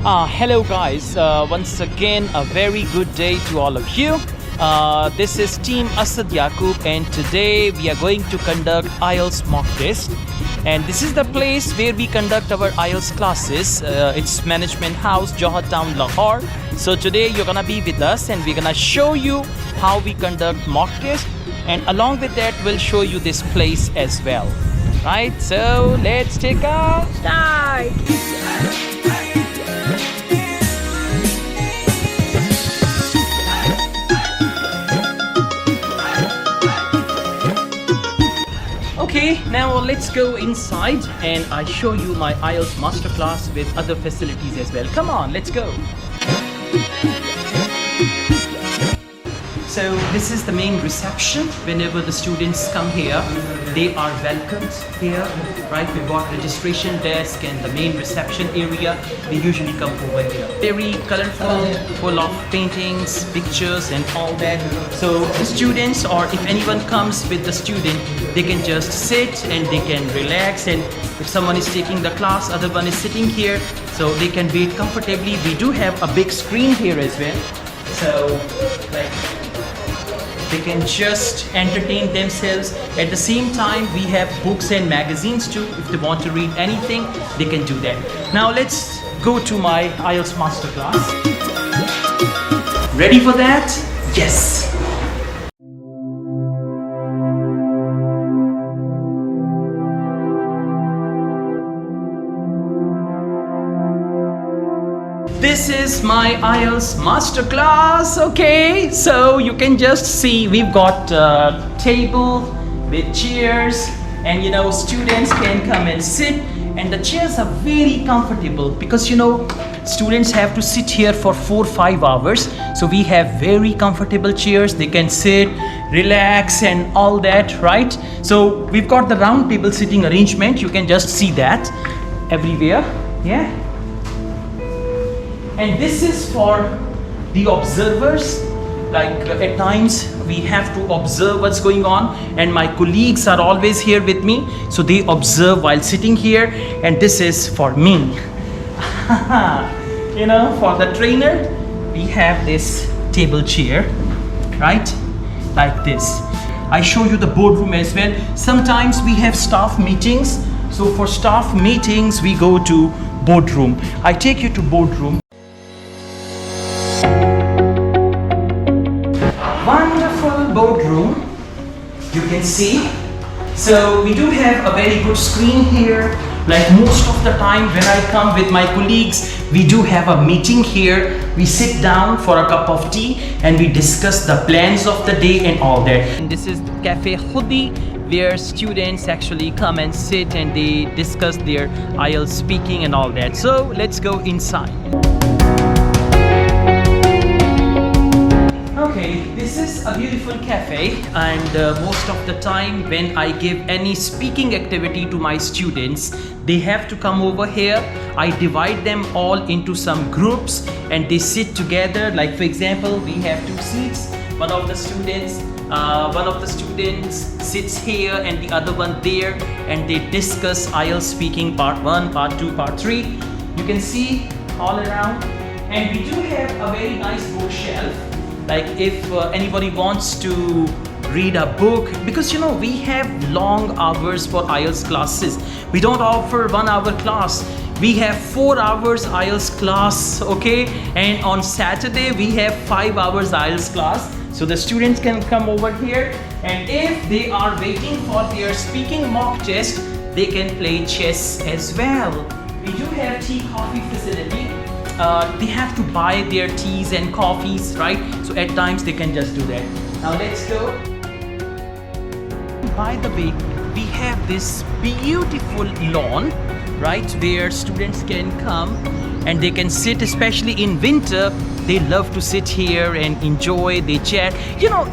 Hello guys, once again a very good day to all of you. This is Team ASAD YAQUB and today we are going to conduct IELTS mock test, and this is the place where we conduct our IELTS classes. It's Management House, Johor Town, Lahore. So today you're gonna be with us and we're gonna show you how we conduct mock test, and along with that we'll show you this place as well. Right, so let's take a start. Okay, now let's go inside and I show you my IELTS masterclass with other facilities as well. Come on, let's go. So this is the main reception. Whenever the students come here, they are welcomed here, right? We've got registration desk and the main reception area. They usually come over here. Very colorful, full of paintings, pictures and all that. So the students, or if anyone comes with the student, they can just sit and they can relax, and if someone is taking the class, other one is sitting here, so they can wait comfortably. We do have a big screen here as well. So like, they can just entertain themselves. At the same time, we have books and magazines too. If they want to read anything, they can do that. Now let's go to my IELTS masterclass. Ready for that? Yes. This is my IELTS masterclass. Okay, so you can just see we've got a table with chairs, and students can come and sit, and the chairs are very comfortable because students have to sit here for 4-5 hours. So we have very comfortable chairs. They can sit, relax and all that, right? So we've got the round table sitting arrangement. You can just see that everywhere. Yeah. And this is for the observers. Like at times we have to observe what's going on, and my colleagues are always here with me, so they observe while sitting here. And this is for me. For the trainer, we have this table chair, right? Like this. I show you the boardroom as well. Sometimes we have staff meetings. So for staff meetings, we go to boardroom. I take you to boardroom. Wonderful boardroom, you can see. So we do have a very good screen here. Like most of the time when I come with my colleagues, we do have a meeting here. We sit down for a cup of tea and we discuss the plans of the day and all that. And this is Cafe Khudi, where students actually come and sit and they discuss their IELTS speaking and all that. So let's go inside. Okay, this is a beautiful cafe, and most of the time when I give any speaking activity to my students, they have to come over here. I divide them all into some groups and they sit together. Like for example, we have 2 seats. One of the students sits here and the other one there, and they discuss IELTS speaking part 1, part 2, part 3. You can see all around, and we do have a very nice bookshelf. Like if anybody wants to read a book, because we have long hours for IELTS classes. We don't offer 1 hour class. We have 4 hours IELTS class, okay? And on Saturday we have 5 hours IELTS class. So the students can come over here, and if they are waiting for their speaking mock test, they can play chess as well. We do have tea coffee facility. They have to buy their teas and coffees, right? So at times they can just do that. Now let's go. By the way, we have this beautiful lawn, right, where students can come and they can sit, especially in winter. They love to sit here and enjoy, they chat.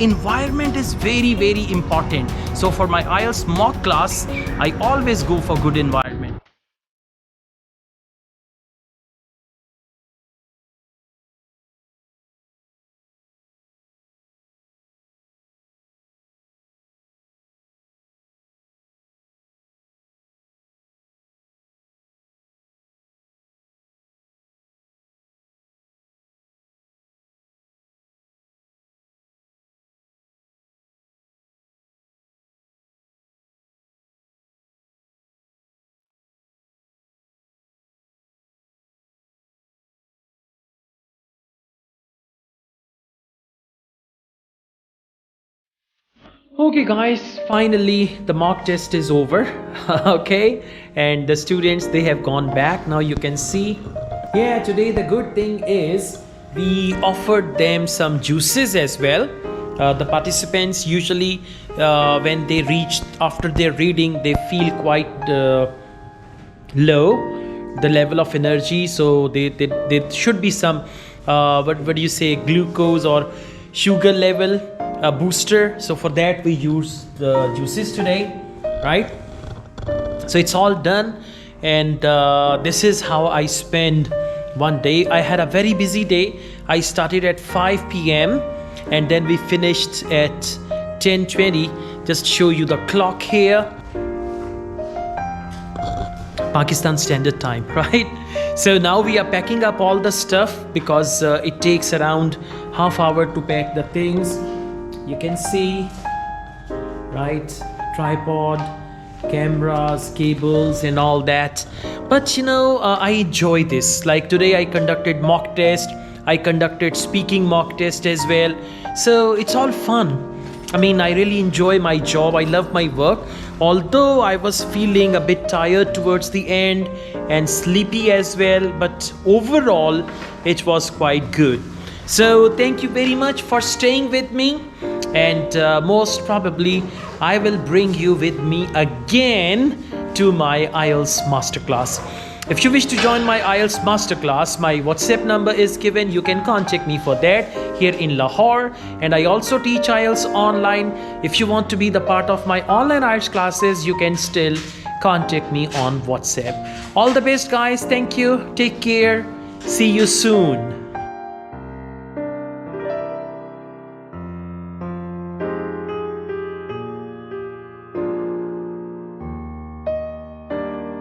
Environment is very, very important. So for my IELTS mock class, I always go for good environment. Okay guys, finally the mock test is over. Okay, and the students, they have gone back. Now you can see, yeah, today the good thing is we offered them some juices as well. The participants usually when they reach after their reading, they feel quite low, the level of energy, so there should be some what do you say, glucose or sugar level booster. So for that we use the juices today, right? So it's all done, and this is how I spend one day. I had a very busy day. I started at 5 p.m. and then we finished at 10:20. Just show you the clock here, Pakistan Standard Time, right? So now we are packing up all the stuff because it takes around half hour to pack the things. You can see, right? Tripod, cameras, cables and all that. But you know, I enjoy this. Like today I conducted mock test, I conducted speaking mock test as well. So it's all fun. I mean, I really enjoy my job. I love my work. Although I was feeling a bit tired towards the end and sleepy as well, but overall it was quite good. So thank you very much for staying with me, and most probably I will bring you with me again to my IELTS masterclass. If you wish to join my IELTS masterclass, my WhatsApp number is given. You can contact me for that here in Lahore. And I also teach IELTS online. If you want to be the part of my online IELTS classes, you can still contact me on WhatsApp. All the best, guys. Thank you. Take care. See you soon.